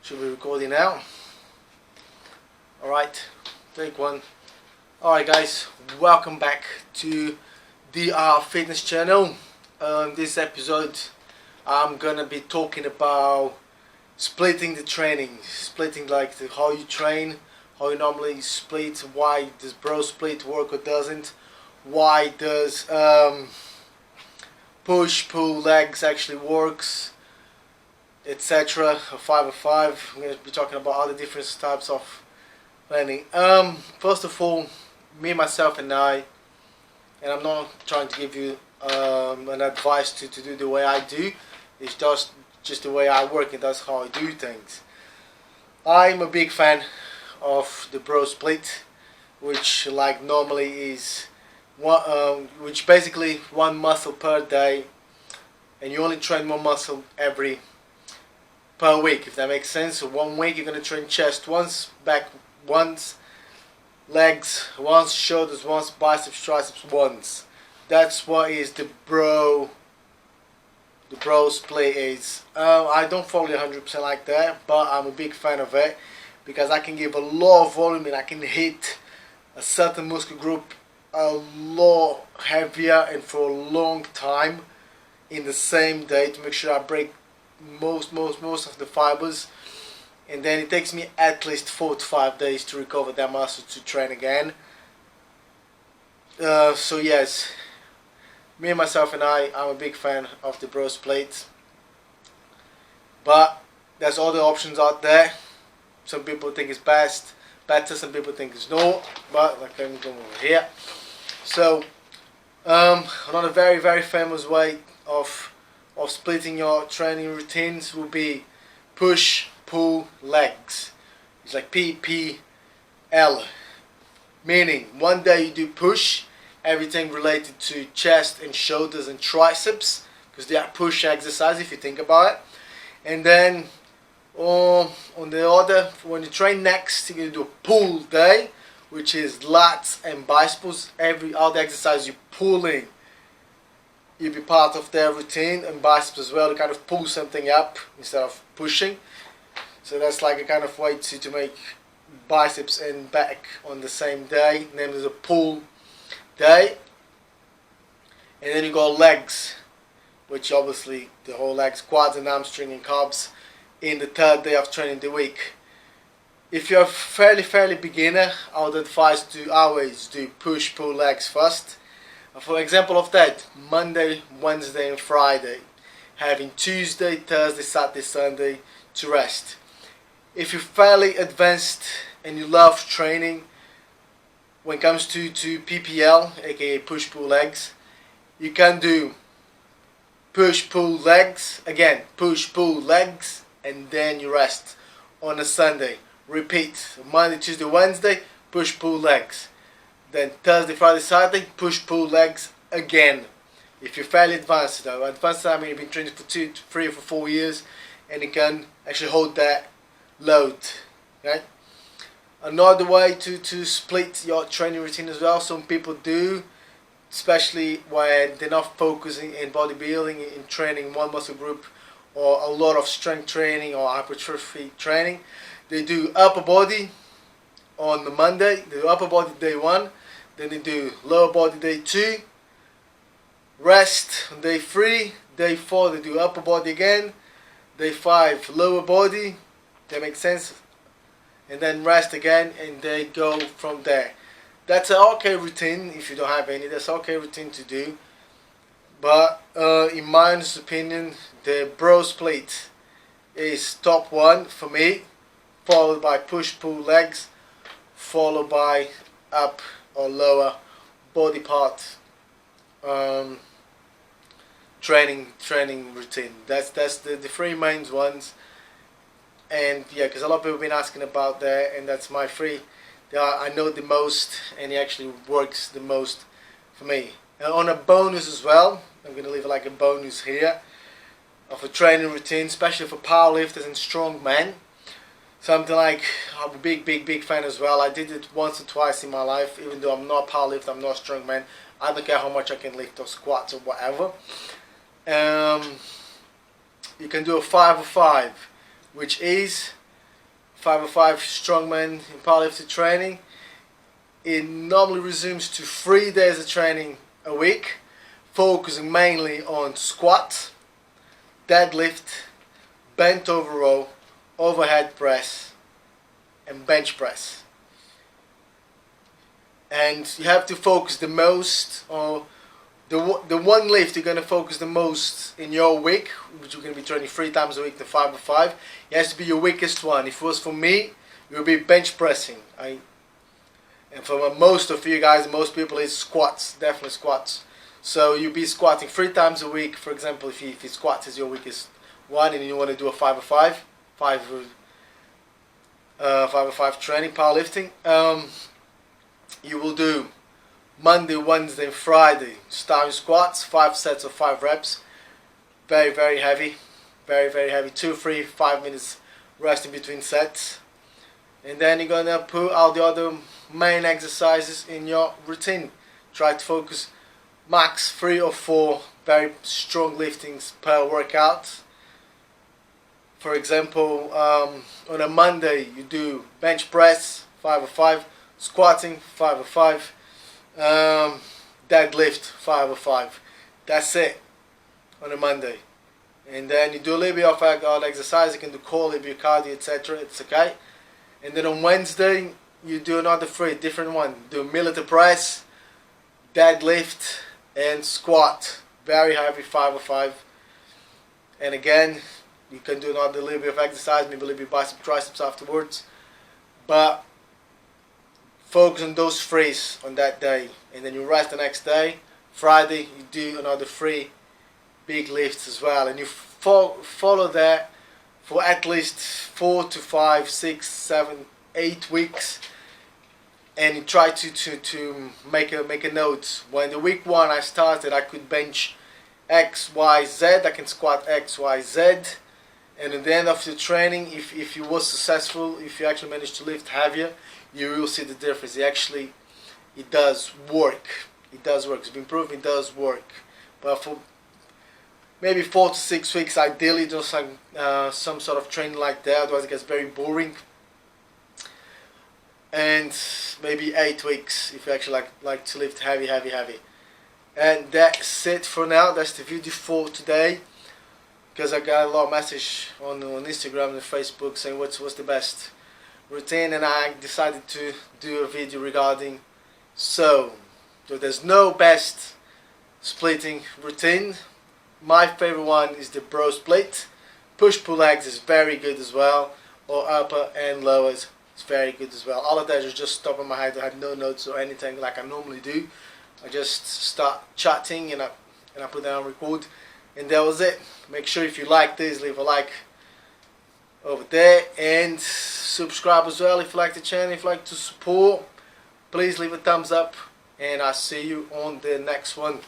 Should be recording now. Alright, take one. Alright guys, welcome back to DR Fitness channel. This episode I'm gonna be talking about splitting the training. Splitting like how you train, how you normally split, why does bro split work or doesn't, why does push, pull, legs actually works, etc. 505. I'm going to be talking about all the different types of planning. First of all, me, myself and I, and I'm not trying to give you an advice to do the way I do. It's just the way I work, and that's how I do things. I'm a big fan of the bro split, which like normally is which basically one muscle per day, and you only train one muscle per week, if that makes sense. So 1 week you're going to train chest once, back once, legs once, shoulders once, biceps, triceps once. That's what is the bro split is. I don't follow it 100% like that, but I'm a big fan of it because I can give a lot of volume and I can hit a certain muscle group a lot heavier and for a long time in the same day to make sure I break most of the fibers, and then it takes me at least 4 to 5 days to recover that muscle to train again. So yes, me and myself and I'm a big fan of the bro split, but there's other options out there. Some people think it's better, some people think it's no, but like I'm going over here. So another very famous way of splitting your training routines will be push, pull, legs. It's like PPL, meaning one day you do push, everything related to chest and shoulders and triceps, because they are push exercise if you think about it. And then on the other, when you train next, you're going to do a pull day, which is lats and biceps. All the exercise you're pulling, you'll be part of their routine, and biceps as well, to kind of pull something up instead of pushing. So that's like a kind of way to make biceps and back on the same day, named as a pull day. And then you got legs, which obviously the whole legs, quads and hamstring and calves, in the third day of training the week. If you're fairly beginner, I would advise to always do push, pull, legs first. For example of that, Monday, Wednesday and Friday, having Tuesday, Thursday, Saturday, Sunday to rest. If you're fairly advanced and you love training, when it comes to PPL, aka push, pull, legs, you can do push, pull, legs, again, push, pull, legs, and then you rest on a Sunday. Repeat, Monday, Tuesday, Wednesday, push, pull, legs. Then Thursday, Friday, Saturday, push, pull, legs again. If you're fairly advanced though. Advanced, I mean you've been training for 2, 3 or 4 years and you can actually hold that load. Right? Another way to split your training routine as well, some people do, especially when they're not focusing in bodybuilding, in training one muscle group or a lot of strength training or hypertrophy training. They do upper body on the Monday, they do upper body day 1, then they do lower body day 2, rest on day 3, day 4 they do upper body again, day 5 lower body, that makes sense, and then rest again, and they go from there. That's an okay routine. If you don't have any, that's an okay routine to do, but in my honest opinion, the bro split is top 1 for me, followed by push, pull, legs, followed by up or lower body part training routine. That's the 3 main ones. And yeah, because a lot of people have been asking about that, and that's my 3 that I know the most, and it actually works the most for me. And on a bonus as well, I'm going to leave like a bonus here of a training routine, especially for powerlifters and strong men. Something like, I'm a big fan as well. I did it once or twice in my life, even though I'm not a powerlifter, I'm not a strong man. I don't care how much I can lift or squats or whatever. You can do a 5-5, which is 505 strongman in powerlifting training. It normally resumes to 3 days of training a week, focusing mainly on squat, deadlift, bent over row, overhead press, and bench press. And you have to focus the most, or the one lift you're going to focus the most in your week, which you're going to be training 3 times a week, the 505. It has to be your weakest one. If it was for me, it would be bench pressing. And for most of you guys, most people, it's squats, definitely squats. So you'll be squatting 3 times a week. For example, if squats is your weakest one and you want to do a 505, 505 training, powerlifting, you will do Monday, Wednesday, and Friday starting squats, 5 sets of 5 reps, very, very heavy, very, very heavy, 2, 3, 5 minutes rest in between sets. And then you're gonna put all the other main exercises in your routine. Try to focus max 3 or 4 very strong liftings per workout. For example, on a Monday you do bench press 505, squatting 505, deadlift 505. That's it on a Monday. And then you do a little bit of all exercise. You can do core, a little bit of cardio, etc. It's okay. And then on Wednesday you do another 3 different one. Do military press, deadlift, and squat. Very heavy 505. And again, you can do another little bit of exercise, maybe a little bit of biceps, triceps afterwards. But focus on those 3 on that day, and then you rest the next day. Friday you do another 3 big lifts as well, and you follow that for at least 4 to 5, 6, 7, 8 weeks, and you try to make a note. When the week 1 I started, I could bench X, Y, Z. I can squat X, Y, Z. And at the end of the training, if you was successful, if you actually managed to lift heavier, you will see the difference. It does work. It does work. It's been proven it does work. But for maybe 4 to 6 weeks, ideally do some sort of training like that. Otherwise, it gets very boring. And maybe 8 weeks if you actually like to lift heavy. And that's it for now. That's the video for today. Because I got a lot of message on Instagram and Facebook saying what's the best routine, and I decided to do a video regarding so there's no best splitting routine. My favorite one is the bro split. Push-pull legs is very good as well, or upper and lowers is very good as well. All of that is just top of my head. I had no notes or anything like I normally do. I just start chatting and I put that on record. And that was it. Make sure if you like this, leave a like over there, and subscribe as well if you like the channel. If you like to support, please leave a thumbs up, and I'll see you on the next one.